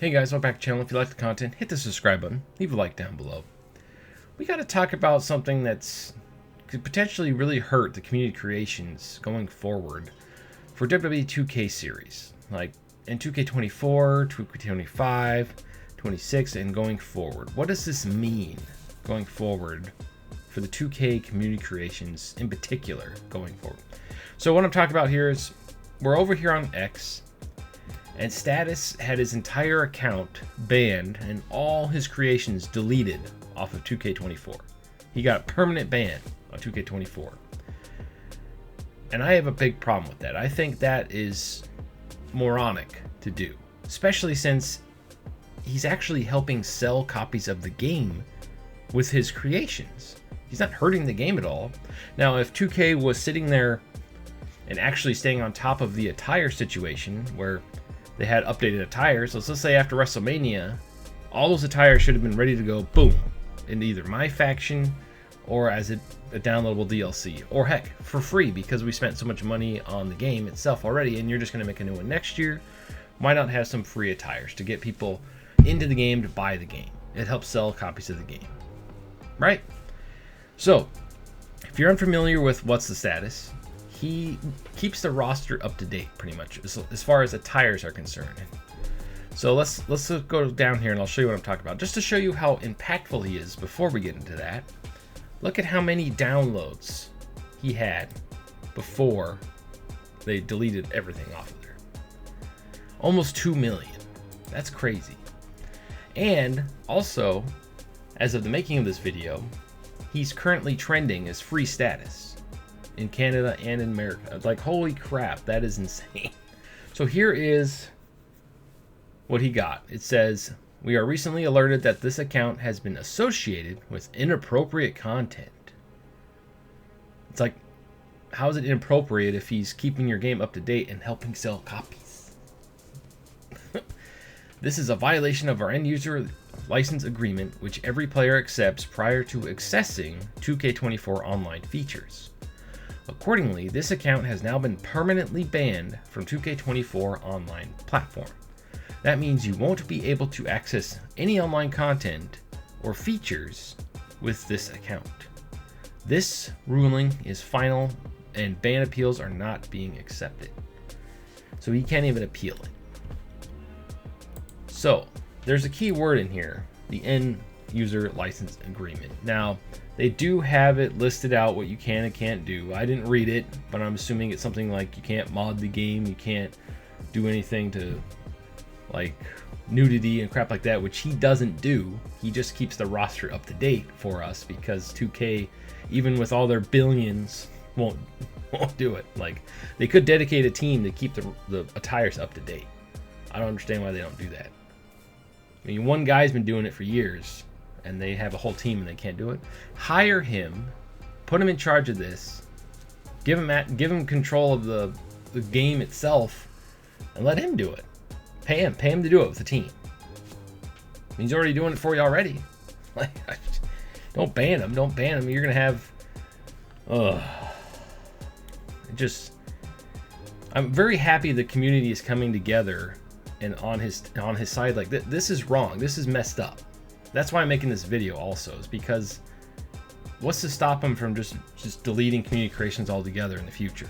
Hey guys, welcome back to the channel. If you like the content, hit the subscribe button, leave a like down below. We got to talk about something that's could potentially really hurt the community creations going forward for WWE 2K series, like in 2K24, 2K25, 26, and going forward. What does this mean going forward for the 2K community creations in particular going forward? So what I'm talking about here is we're over here on X, and Status had his entire account banned and all his creations deleted off of 2K24. He got a permanent ban on 2K24. And I have a big problem with that. I think that is moronic to do, especially since he's actually helping sell copies of the game with his creations. He's not hurting the game at all. Now, if 2K was sitting there and actually staying on top of the attire situation where they had updated attires, so let's say after WrestleMania, all those attires should have been ready to go, boom, in either my faction or as a downloadable DLC, or heck, for free, because we spent so much money on the game itself already, and you're just going to make a new one next year. Why not have some free attires to get people into the game to buy the game? It helps sell copies of the game, right? So, if you're unfamiliar with What's the Status, he keeps the roster up to date pretty much as far as attires are concerned. So let's go down here and I'll show you what I'm talking about. Just to show you how impactful he is before we get into that, look at how many downloads he had before they deleted everything off of there. Almost 2 million. That's crazy. And also, as of the making of this video, he's currently trending as free status in Canada and in America. Like, holy crap, that is insane. So here is what he got. It says, we are recently alerted that this account has been associated with inappropriate content. It's like, how is it inappropriate if he's keeping your game up to date and helping sell copies? This is a violation of our end user license agreement, which every player accepts prior to accessing 2K24 online features. Accordingly, this account has now been permanently banned from 2K24 online platform. That means you won't be able to access any online content or features with this account. This ruling is final and ban appeals are not being accepted. So he can't even appeal it. So there's a key word in here, the end user license agreement. Now, they do have it listed out what you can and can't do. I didn't read it, but I'm assuming it's something like you can't mod the game, you can't do anything to like nudity and crap like that, which he doesn't do. He just keeps the roster up to date for us because 2K, even with all their billions, won't do it. Like, they could dedicate a team to keep the attires up to date. I don't understand why they don't do that. I mean, one guy's been doing it for years and they have a whole team and they can't do it. Hire him, put him in charge of this, give him control of the game itself, and let him do it. Pay him to do it with the team. He's already doing it for you already. Like, don't ban him. You're gonna have. I'm very happy the community is coming together and on his side. Like, this is wrong. This is messed up. That's why I'm making this video also, is because what's to stop him from just deleting community creations altogether in the future?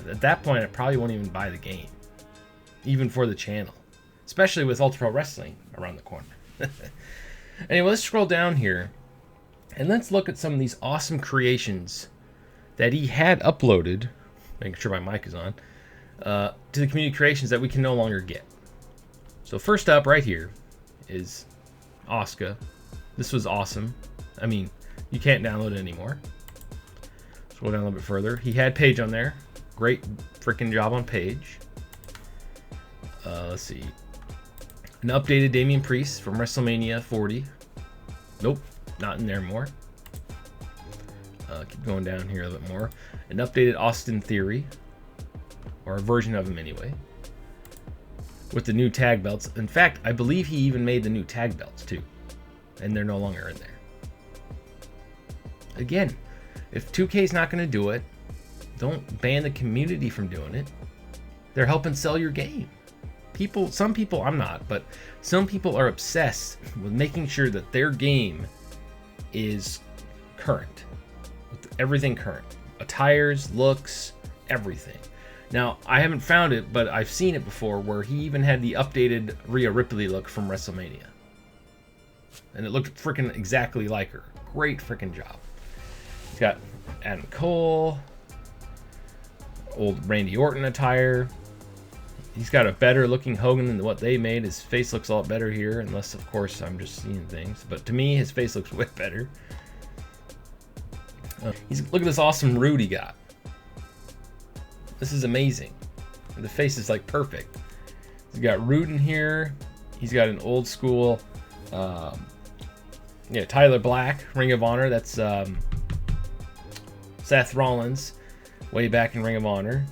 At that point, I probably won't even buy the game, even for the channel, especially with Ultra Pro Wrestling around the corner. Anyway, let's scroll down here and let's look at some of these awesome creations that he had uploaded, making sure my mic is on, to the community creations that we can no longer get. So first up right here is Asuka. This was awesome. I mean, you can't download it anymore. Scroll down a little bit further. He had Paige on there. Great freaking job on Paige. Let's see. An updated Damian Priest from WrestleMania 40. Nope, not in there more. Keep going down here a little bit more. An updated Austin Theory, or a version of him anyway, with the new tag belts. In fact, I believe he even made the new tag belts too, and they're no longer in there. Again, if 2K's not going to do it, don't ban the community from doing it. They're helping sell your game. some people, I'm not, but some people are obsessed with making sure that their game is current, with everything current, attires, looks, everything. Now, I haven't found it, but I've seen it before where he even had the updated Rhea Ripley look from WrestleMania, and it looked freaking exactly like her. Great freaking job. He's got Adam Cole, old Randy Orton attire. He's got a better looking Hogan than what they made. His face looks a lot better here, unless of course I'm just seeing things. But to me, his face looks way better. Look at this awesome Rude he got. This is amazing. The face is like perfect. He's got Rude in here. He's got an old school, Tyler Black, Ring of Honor. That's Seth Rollins, way back in Ring of Honor.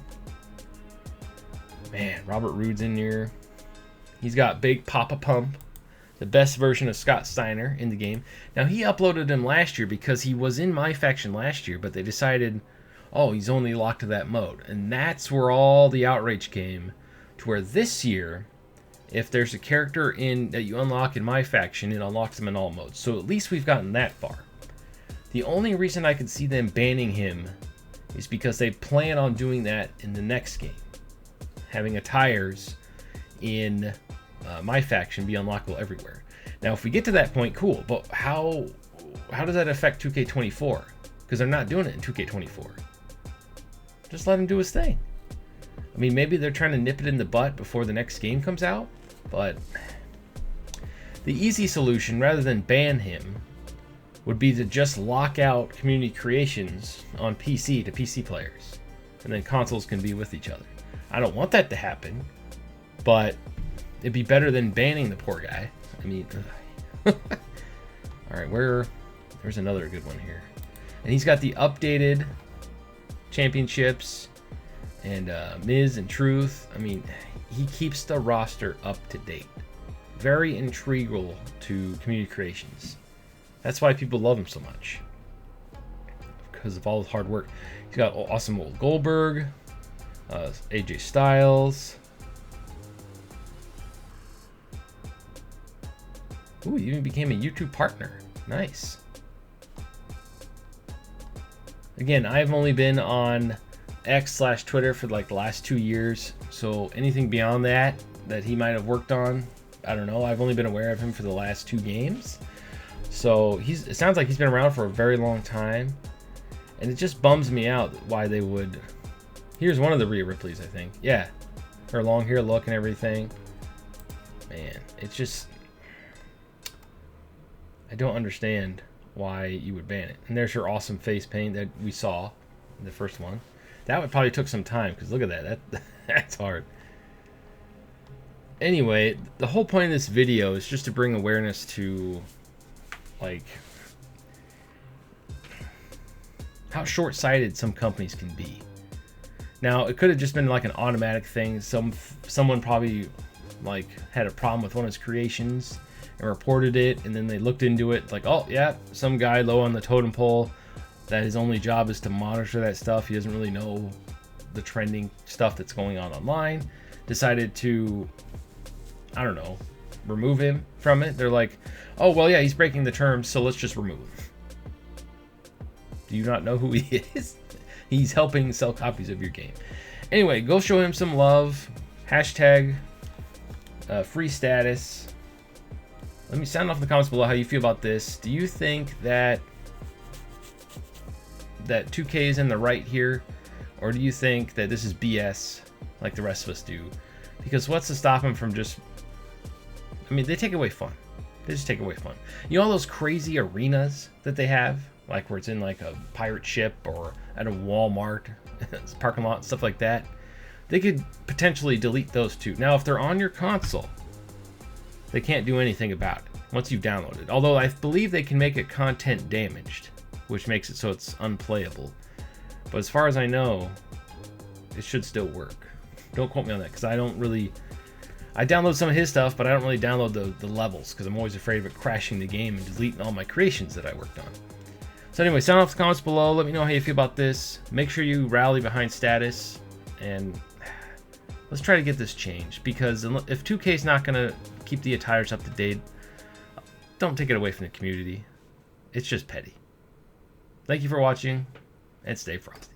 Man, Robert Roode's in here. He's got Big Papa Pump, the best version of Scott Steiner in the game. Now, he uploaded him last year because he was in my faction last year, but they decided, oh, he's only locked to that mode. And that's where all the outrage came, to where this year, if there's a character in that you unlock in my faction, it unlocks them in all modes. So at least we've gotten that far. The only reason I could see them banning him is because they plan on doing that in the next game. Having attires in my faction be unlockable everywhere. Now, if we get to that point, cool. But how does that affect 2K24? Because they're not doing it in 2K24. Just let him do his thing. I mean, maybe they're trying to nip it in the butt before the next game comes out. But the easy solution, rather than ban him, would be to just lock out community creations on PC to PC players. And then consoles can be with each other. I don't want that to happen, but it'd be better than banning the poor guy. I mean, all right, there's another good one here. And he's got the updated championships and Miz and Truth. I mean, he keeps the roster up to date. Very integral to community creations. That's why people love him so much, because of all his hard work. He's got awesome old Goldberg, AJ Styles. Ooh, he even became a YouTube partner. Nice. Again, I've only been on X/Twitter for like the last 2 years, so anything beyond that he might have worked on, I don't know. I've only been aware of him for the last 2 games. So it sounds like he's been around for a very long time, and it just bums me out why they would. Here's one of the Rhea Ripleys, I think. Yeah, her long hair look and everything. Man, it's just, I don't understand why you would ban it. And there's her awesome face paint that we saw in the first one. That would probably took some time, because look at that. That's hard. Anyway, the whole point of this video is just to bring awareness to, like, how short-sighted some companies can be. Now, it could have just been like an automatic thing. Someone probably like had a problem with one of his creations and reported it, and then they looked into it like, oh yeah, some guy low on the totem pole that his only job is to monitor that stuff. He doesn't really know the trending stuff that's going on online. Decided to, I don't know, remove him from it. They're like, oh well, yeah, he's breaking the terms, so let's just remove him. Do you not know who he is? He's helping sell copies of your game. Anyway, go show him some love. Hashtag free status. Let me sound off in the comments below how you feel about this. Do you think that 2K is in the right here? Or do you think that this is BS like the rest of us do? Because what's to stop them from just... I mean, they take away fun. They just take away fun. You know all those crazy arenas that they have? Like where it's in like a pirate ship or at a Walmart parking lot, stuff like that. They could potentially delete those too. Now, if they're on your console, they can't do anything about it once you've downloaded. Although I believe they can make it content damaged, which makes it so it's unplayable. But as far as I know, it should still work. Don't quote me on that, because I don't really... I download some of his stuff, but I don't really download the levels, because I'm always afraid of it crashing the game and deleting all my creations that I worked on. So anyway, sound off in the comments below. Let me know how you feel about this. Make sure you rally behind status. And Let's try to get this changed, because if 2K is not going to keep the attires up to date, don't take it away from the community. It's just petty. Thank you for watching, and stay frosty.